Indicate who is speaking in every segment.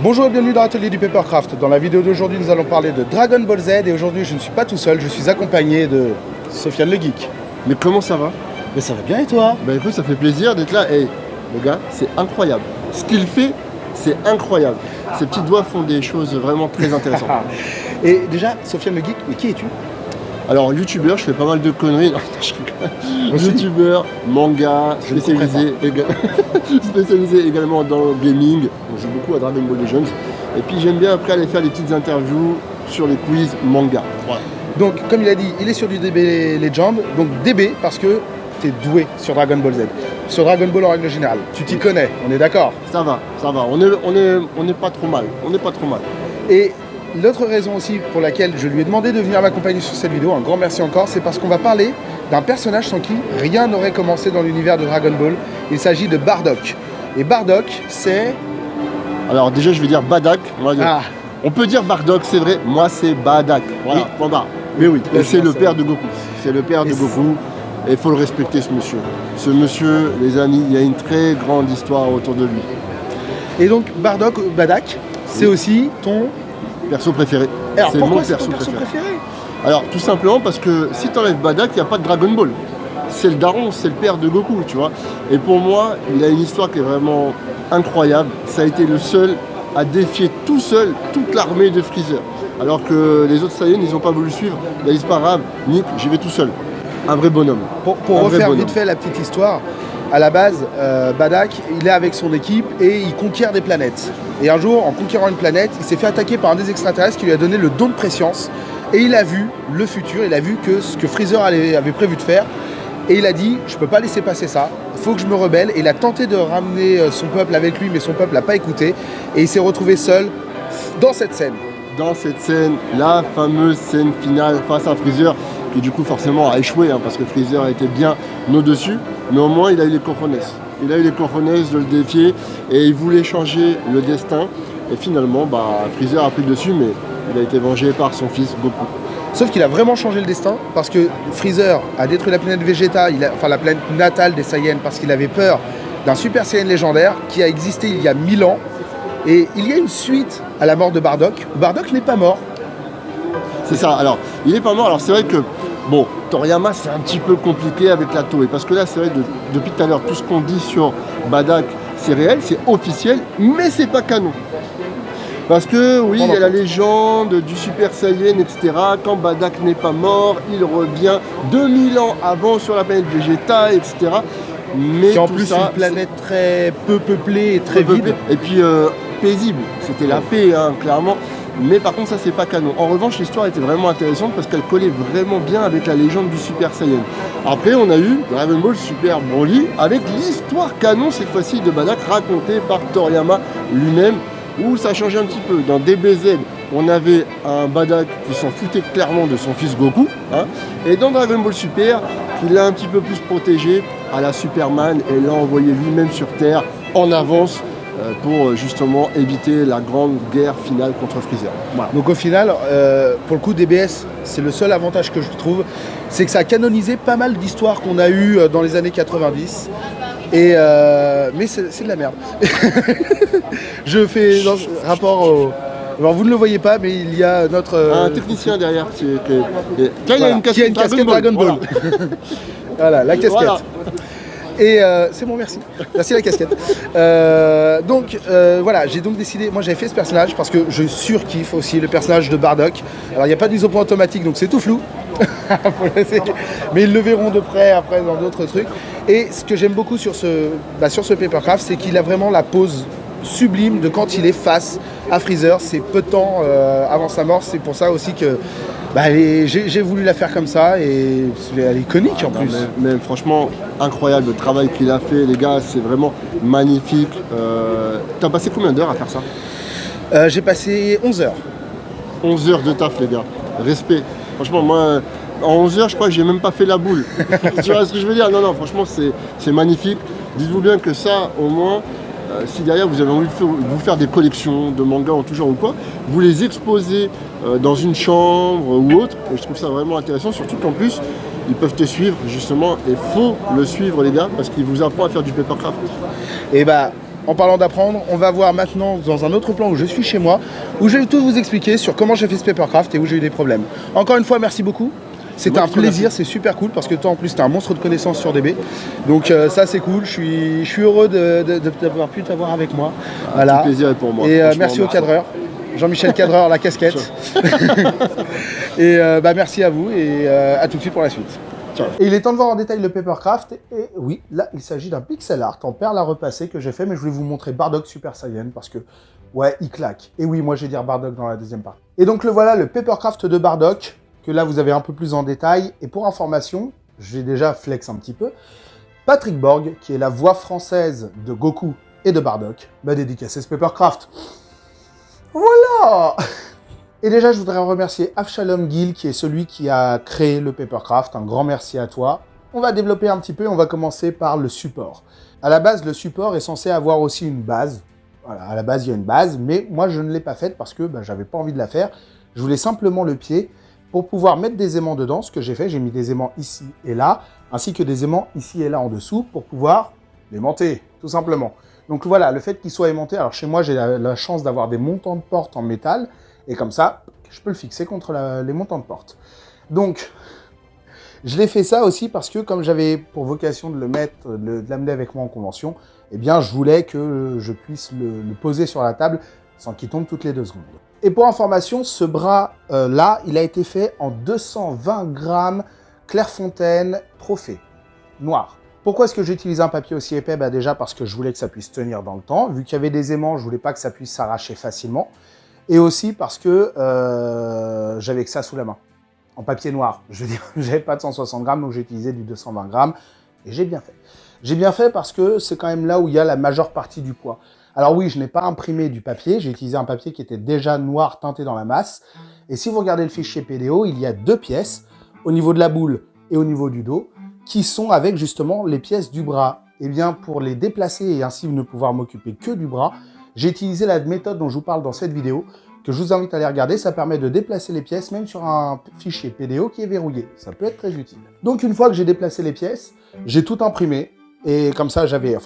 Speaker 1: Bonjour et bienvenue dans l'atelier du Papercraft. Dans la vidéo d'aujourd'hui, nous allons parler de Dragon Ball Z et aujourd'hui, je ne suis pas tout seul, je suis accompagné de Sofiane le Geek.
Speaker 2: Mais comment ça va?
Speaker 1: Mais ça va bien et toi?
Speaker 2: Bah écoute, ça fait plaisir d'être là. Hey, le gars, c'est incroyable. Ce qu'il fait, c'est incroyable. Ses petits doigts font des choses vraiment très intéressantes.
Speaker 1: Et déjà, Sofiane le Geek, mais qui es-tu?
Speaker 2: Alors, youtubeur, je fais pas mal de conneries. Non, je rigole. Youtubeur, manga, spécialisé également dans le gaming. On joue beaucoup à Dragon Ball Legends. Et puis j'aime bien après aller faire des petites interviews sur les quiz manga. Voilà.
Speaker 1: Donc, comme il a dit, il est sur du DB Legend. Donc DB parce que tu es doué sur Dragon Ball Z. Sur Dragon Ball en règle générale. Tu t'y connais, on est d'accord?
Speaker 2: Ça va. On est pas trop mal. On n'est pas trop mal.
Speaker 1: Et l'autre raison aussi pour laquelle je lui ai demandé de venir m'accompagner sur cette vidéo, un grand merci encore, c'est parce qu'on va parler d'un personnage sans qui rien n'aurait commencé dans l'univers de Dragon Ball. Il s'agit de Bardock. Et Bardock, c'est...
Speaker 2: Alors déjà, je vais dire Badak. On peut dire Bardock, c'est vrai. Moi, c'est Badak. Voilà, point barre. Mais oui, c'est le père de Goku. C'est le père de Goku. Et il faut le respecter, ce monsieur. Ce monsieur, les amis, il y a une très grande histoire autour de lui.
Speaker 1: Et donc, Bardock, Badak, c'est aussi ton...
Speaker 2: perso préféré.
Speaker 1: Alors
Speaker 2: c'est
Speaker 1: pourquoi
Speaker 2: mon
Speaker 1: c'est
Speaker 2: perso
Speaker 1: ton perso
Speaker 2: préféré.
Speaker 1: préféré?
Speaker 2: Alors tout simplement parce que si tu enlèves Badak, il n'y a pas de Dragon Ball. C'est le daron, c'est le père de Goku, tu vois. Et pour moi, il a une histoire qui est vraiment incroyable. Ça a été le seul à défier tout seul toute l'armée de Freezer. Alors que les autres Saiyans, ils n'ont pas voulu suivre. Il a dit, c'est pas grave, Nick, j'y vais tout seul. Un vrai bonhomme.
Speaker 1: Pour refaire vite fait la petite histoire, à la base, Badak, il est avec son équipe et il conquiert des planètes. Et un jour, en conquérant une planète, il s'est fait attaquer par un des extraterrestres qui lui a donné le don de préscience. Et il a vu le futur, il a vu que ce que Freezer avait prévu de faire. Et il a dit, je peux pas laisser passer ça, il faut que je me rebelle. Et il a tenté de ramener son peuple avec lui, mais son peuple n'a pas écouté. Et il s'est retrouvé seul dans cette scène.
Speaker 2: Dans cette scène, la fameuse scène finale face à Freezer, qui du coup forcément a échoué, parce que Freezer était bien au-dessus. Mais au moins, il a eu les cojones. Il a eu les cojones de le défier et il voulait changer le destin. Et finalement, Freezer a pris le dessus, mais il a été vengé par son fils Goku.
Speaker 1: Sauf qu'il a vraiment changé le destin parce que Freezer a détruit la planète Vegeta, la planète natale des Saiyans, parce qu'il avait peur d'un Super Saiyan légendaire qui a existé il y a 1000 ans. Et il y a une suite à la mort de Bardock. Bardock n'est pas mort.
Speaker 2: C'est ça, alors il n'est pas mort. Alors c'est vrai que, bon, Toriyama c'est un petit peu compliqué avec la Toei. Parce que là, c'est vrai, depuis tout à l'heure, tout ce qu'on dit sur Badak, c'est réel, c'est officiel, mais c'est pas canon. Parce que oui, il y a la légende du Super Saiyan, etc. Quand Badak n'est pas mort, il revient 2000 ans avant sur la planète Vegeta, etc. Mais
Speaker 1: qui en plus une planète très peu peuplée et très vide.
Speaker 2: Et puis paisible, c'était la paix, clairement. Mais par contre, ça, c'est pas canon. En revanche, l'histoire était vraiment intéressante parce qu'elle collait vraiment bien avec la légende du Super Saiyan. Après, on a eu Dragon Ball Super Broly avec l'histoire canon, cette fois-ci, de Badak, racontée par Toriyama lui-même, où ça changeait un petit peu. Dans DBZ, on avait un Badak qui s'en foutait clairement de son fils Goku. Et dans Dragon Ball Super, il l'a un petit peu plus protégé à la Superman et l'a envoyé lui-même sur Terre en avance pour justement éviter la grande guerre finale contre Freezer.
Speaker 1: Voilà. Donc au final, pour le coup, DBS, c'est le seul avantage que je trouve, c'est que ça a canonisé pas mal d'histoires qu'on a eues dans les années 90. Et mais c'est de la merde. Je fais rapport au... Alors vous ne le voyez pas, mais il y a notre...
Speaker 2: un technicien derrière qui a une casquette
Speaker 1: Dragon Ball. Voilà, la casquette. Voilà. Et c'est bon, merci. Merci la casquette. Voilà, j'ai donc décidé, moi j'avais fait ce personnage parce que je surkiffe aussi le personnage de Bardock. Alors il n'y a pas de mise au point automatique, donc c'est tout flou. Mais ils le verront de près après dans d'autres trucs. Et ce que j'aime beaucoup sur ce Papercraft, c'est qu'il a vraiment la pose sublime de quand il est face à Freezer. C'est peu de temps avant sa mort, c'est pour ça aussi que j'ai voulu la faire comme ça et elle est iconique en plus.
Speaker 2: Mais franchement, incroyable le travail qu'il a fait, les gars, c'est vraiment magnifique. T'as passé combien d'heures à faire ça?
Speaker 1: J'ai passé 11 heures.
Speaker 2: 11 heures de taf, les gars. Respect. Franchement, moi, en 11 heures, je crois que j'ai même pas fait la boule. Tu vois ce que je veux dire? Non, franchement, c'est magnifique. Dites-vous bien que ça, au moins, si derrière vous avez envie de vous faire des collections de mangas en tout genre ou quoi, vous les exposez dans une chambre ou autre. Et je trouve ça vraiment intéressant, surtout qu'en plus, ils peuvent te suivre justement. Et faut le suivre, les gars, parce qu'il vous apprend à faire du papercraft.
Speaker 1: Et en parlant d'apprendre, on va voir maintenant dans un autre plan où je suis chez moi, où je vais tout vous expliquer sur comment j'ai fait ce papercraft et où j'ai eu des problèmes. Encore une fois, merci beaucoup. C'était un plaisir, c'est super cool parce que toi en plus tu es un monstre de connaissances sur DB. Donc ça c'est cool, je suis heureux d'avoir pu t'avoir avec moi. Voilà.
Speaker 2: Un plaisir pour moi.
Speaker 1: Et merci au cadreur. Jean-Michel Cadreur, la casquette. Et merci à vous et à tout de suite pour la suite. Ciao. Et il est temps de voir en détail le papercraft. Et oui, là il s'agit d'un pixel art en perles à repasser que j'ai fait, mais je voulais vous montrer Bardock Super Saiyan parce que ouais, il claque. Et oui, moi je vais dire Bardock dans la deuxième partie. Et donc le voilà, le papercraft de Bardock, que là vous avez un peu plus en détail. Et pour information, je vais déjà flex un petit peu. Patrick Borg, qui est la voix française de Goku et de Bardock, m'a dédicacé ce papercraft. Voilà. Et déjà, je voudrais remercier Avshalom Gil, qui est celui qui a créé le papercraft. Un grand merci à toi. On va développer un petit peu, on va commencer par le support. À la base, le support est censé avoir aussi une base. Voilà, à la base, il y a une base, mais moi, je ne l'ai pas faite parce que j'avais pas envie de la faire. Je voulais simplement le pied pour pouvoir mettre des aimants dedans. Ce que j'ai fait, j'ai mis des aimants ici et là, ainsi que des aimants ici et là en dessous pour pouvoir l'aimanter, tout simplement. Donc voilà, le fait qu'il soit aimanté, alors chez moi, j'ai la chance d'avoir des montants de porte en métal, et comme ça, je peux le fixer contre les montants de porte. Donc, je l'ai fait ça aussi parce que comme j'avais pour vocation de le mettre, de l'amener avec moi en convention, eh bien, je voulais que je puisse le poser sur la table sans qu'il tombe toutes les 2 secondes. Et pour information, ce bras-là, il a été fait en 220 grammes Clairefontaine Trophée, noir. Pourquoi est-ce que j'ai utilisé un papier aussi épais? Déjà parce que je voulais que ça puisse tenir dans le temps. Vu qu'il y avait des aimants, je voulais pas que ça puisse s'arracher facilement. Et aussi parce que j'avais que ça sous la main, en papier noir. Je veux dire, j'avais pas de 160 grammes, donc j'ai utilisé du 220 grammes. Et j'ai bien fait. J'ai bien fait parce que c'est quand même là où il y a la majeure partie du poids. Alors oui, je n'ai pas imprimé du papier. J'ai utilisé un papier qui était déjà noir teinté dans la masse. Et si vous regardez le fichier PDO, il y a 2 pièces, au niveau de la boule et au niveau du dos, qui sont avec justement les pièces du bras. Et bien pour les déplacer et ainsi ne pouvoir m'occuper que du bras, j'ai utilisé la méthode dont je vous parle dans cette vidéo, que je vous invite à aller regarder. Ça permet de déplacer les pièces même sur un fichier PDO qui est verrouillé. Ça peut être très utile. Donc une fois que j'ai déplacé les pièces, j'ai tout imprimé. Et comme ça, j'avais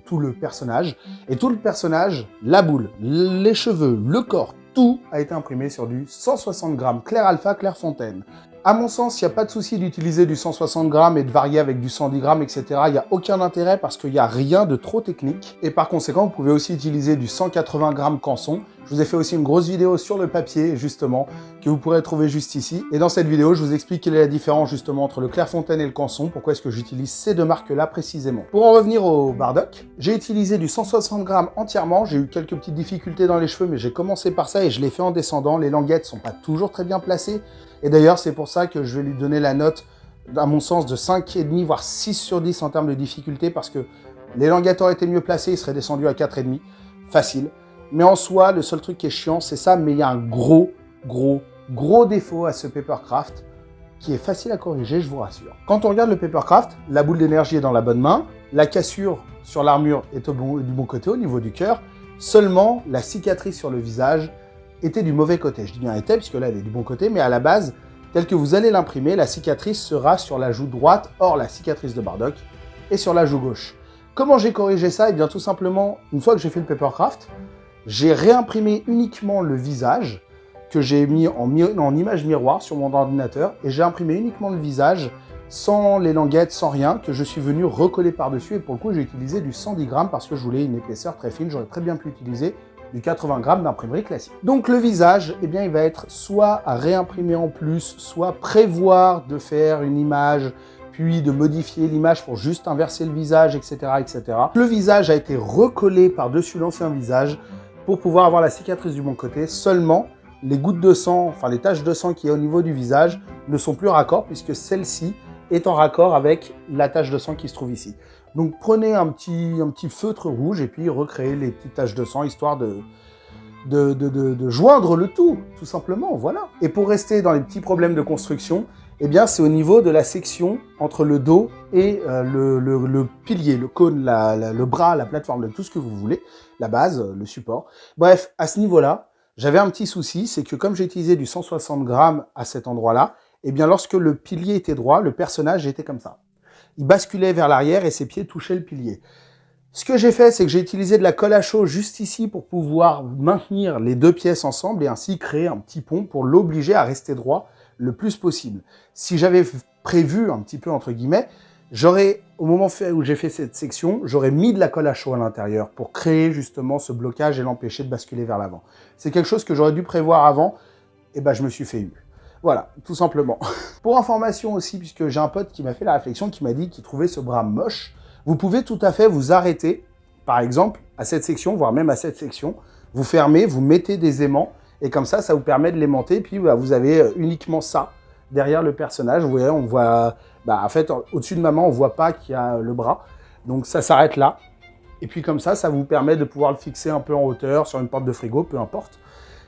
Speaker 1: tout le personnage. Et tout le personnage, la boule, les cheveux, le corps, tout a été imprimé sur du 160 grammes Clair Alpha Clairefontaine. À mon sens, il n'y a pas de souci d'utiliser du 160 grammes et de varier avec du 110 grammes, etc. Il n'y a aucun intérêt parce qu'il n'y a rien de trop technique. Et par conséquent, vous pouvez aussi utiliser du 180 grammes Canson. Je vous ai fait aussi une grosse vidéo sur le papier, justement, que vous pourrez trouver juste ici. Et dans cette vidéo, je vous explique quelle est la différence, justement, entre le Clairefontaine et le Canson. Pourquoi est-ce que j'utilise ces 2 marques-là, précisément. Pour en revenir au Bardock, j'ai utilisé du 160 grammes entièrement. J'ai eu quelques petites difficultés dans les cheveux, mais j'ai commencé par ça et je l'ai fait en descendant. Les languettes sont pas toujours très bien placées. Et d'ailleurs, c'est pour ça que je vais lui donner la note, à mon sens, de 5,5, voire 6 sur 10 en termes de difficulté, parce que les languettes auraient été mieux placées, ils seraient descendus à 4,5, facile. Mais en soi, le seul truc qui est chiant, c'est ça, mais il y a un gros défaut à ce papercraft, qui est facile à corriger, je vous rassure. Quand on regarde le papercraft, la boule d'énergie est dans la bonne main, la cassure sur l'armure est du bon côté, au niveau du cœur, seulement la cicatrice sur le visage était du mauvais côté. Je dis bien était, puisque là, elle est du bon côté, mais à la base, tel que vous allez l'imprimer, la cicatrice sera sur la joue droite, hors la cicatrice de Bardock, et sur la joue gauche. Comment j'ai corrigé ça? Eh bien, tout simplement, une fois que j'ai fait le papercraft, j'ai réimprimé uniquement le visage, que j'ai mis en image miroir sur mon ordinateur, et j'ai imprimé uniquement le visage, sans les languettes, sans rien, que je suis venu recoller par-dessus, et pour le coup, j'ai utilisé du 110 grammes, parce que je voulais une épaisseur très fine, j'aurais très bien pu utiliser du 80 grammes d'imprimerie classique. Donc le visage, eh bien, il va être soit à réimprimer en plus, soit prévoir de faire une image, puis de modifier l'image pour juste inverser le visage, etc., etc. Le visage a été recollé par-dessus l'ancien visage pour pouvoir avoir la cicatrice du bon côté. Seulement, les gouttes de sang, enfin les taches de sang qui est au niveau du visage ne sont plus raccord puisque celle-ci est en raccord avec la tache de sang qui se trouve ici. Donc prenez un petit feutre rouge et puis recréez les petites taches de sang, histoire de joindre le tout simplement, voilà. Et pour rester dans les petits problèmes de construction, eh bien c'est au niveau de la section entre le dos et le pilier, le cône, le bras, la plateforme, tout ce que vous voulez, la base, le support. Bref, à ce niveau-là, j'avais un petit souci, c'est que comme j'ai utilisé du 160 grammes à cet endroit-là, eh bien lorsque le pilier était droit, le personnage était comme ça. Il basculait vers l'arrière et ses pieds touchaient le pilier. Ce que j'ai fait, c'est que j'ai utilisé de la colle à chaud juste ici pour pouvoir maintenir les deux pièces ensemble et ainsi créer un petit pont pour l'obliger à rester droit le plus possible. Si j'avais prévu un petit peu entre guillemets, j'aurais, au moment où j'ai fait cette section, j'aurais mis de la colle à chaud à l'intérieur pour créer justement ce blocage et l'empêcher de basculer vers l'avant. C'est quelque chose que j'aurais dû prévoir avant, et ben je me suis fait eu. Voilà, tout simplement. Pour information aussi, puisque j'ai un pote qui m'a fait la réflexion, qui m'a dit qu'il trouvait ce bras moche, vous pouvez tout à fait vous arrêter, par exemple, à cette section, voire même à cette section, vous fermez, vous mettez des aimants, et comme ça vous permet de l'aimanter, puis bah, vous avez uniquement ça derrière le personnage. Vous voyez, on voit, bah, en fait, au-dessus de maman, on voit pas qu'il y a le bras, donc ça s'arrête là. Et puis comme ça vous permet de pouvoir le fixer un peu en hauteur, sur une porte de frigo, peu importe.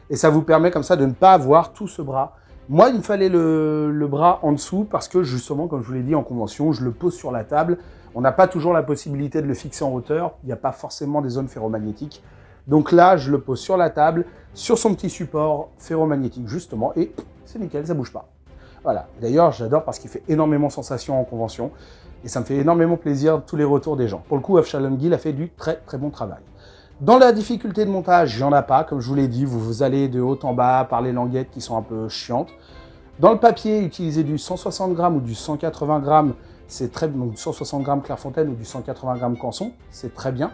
Speaker 1: Et ça vous permet comme ça de ne pas avoir tout ce bras. Moi, il me fallait le bras en dessous parce que justement, comme je vous l'ai dit en convention, je le pose sur la table. On n'a pas toujours la possibilité de le fixer en hauteur. Il n'y a pas forcément des zones ferromagnétiques. Donc là, je le pose sur la table, sur son petit support ferromagnétique justement, et c'est nickel, ça bouge pas. Voilà. D'ailleurs, j'adore parce qu'il fait énormément sensation en convention et ça me fait énormément plaisir tous les retours des gens. Pour le coup, Avshalom Gil a fait du très très bon travail. Dans la difficulté de montage, il n'y en a pas, comme je vous l'ai dit, vous allez de haut en bas par les languettes qui sont un peu chiantes. Dans le papier, utiliser du 160 grammes ou du 180 grammes, c'est très bien, donc 160 grammes Clairefontaine ou du 180 grammes Canson, c'est très bien.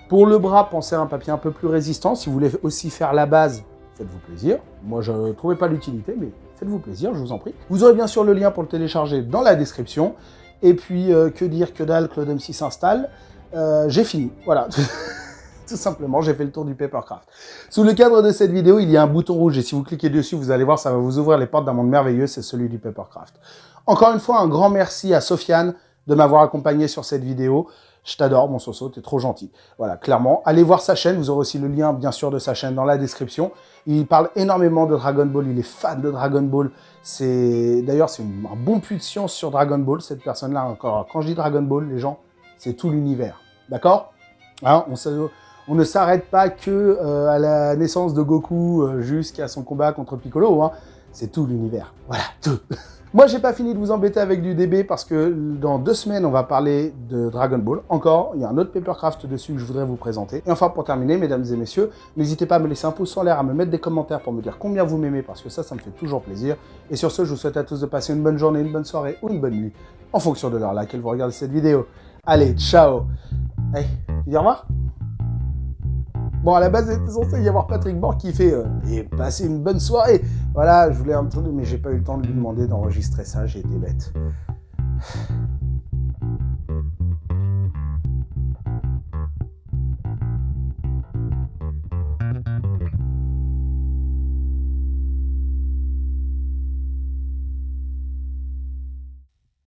Speaker 1: Pour le bras, pensez à un papier un peu plus résistant. Si vous voulez aussi faire la base, faites-vous plaisir. Moi, je ne trouvais pas l'utilité, mais faites-vous plaisir, je vous en prie. Vous aurez bien sûr le lien pour le télécharger dans la description. Et puis, que dire, que dalle, Claude M6 s'installe. J'ai fini, voilà. Tout simplement, j'ai fait le tour du Papercraft. Sous le cadre de cette vidéo, il y a un bouton rouge et si vous cliquez dessus, vous allez voir, ça va vous ouvrir les portes d'un monde merveilleux, c'est celui du Papercraft. Encore une fois, un grand merci à Sofiane de m'avoir accompagné sur cette vidéo. Je t'adore, mon Soso, t'es trop gentil. Voilà, clairement. Allez voir sa chaîne, vous aurez aussi le lien, bien sûr, de sa chaîne dans la description. Il parle énormément de Dragon Ball, il est fan de Dragon Ball. D'ailleurs, c'est un bon puits de science sur Dragon Ball, cette personne-là. Encore, quand je dis Dragon Ball, les gens, c'est tout l'univers. D'accord, hein, on ne s'arrête pas que à la naissance de Goku jusqu'à son combat contre Piccolo, hein. C'est tout l'univers. Voilà, tout. Moi, j'ai pas fini de vous embêter avec du DB parce que dans 2 semaines, on va parler de Dragon Ball. Encore, il y a un autre Papercraft dessus que je voudrais vous présenter. Et enfin, pour terminer, mesdames et messieurs, n'hésitez pas à me laisser un pouce en l'air, à me mettre des commentaires pour me dire combien vous m'aimez parce que ça me fait toujours plaisir. Et sur ce, je vous souhaite à tous de passer une bonne journée, une bonne soirée ou une bonne nuit en fonction de l'heure à laquelle vous regardez cette vidéo. Allez, ciao. Hey, tu dis au revoir? Bon, à la base, il était censé y avoir Patrick Bord qui fait et passer une bonne soirée. Voilà, je voulais un truc, mais j'ai pas eu le temps de lui demander d'enregistrer ça, j'ai été bête.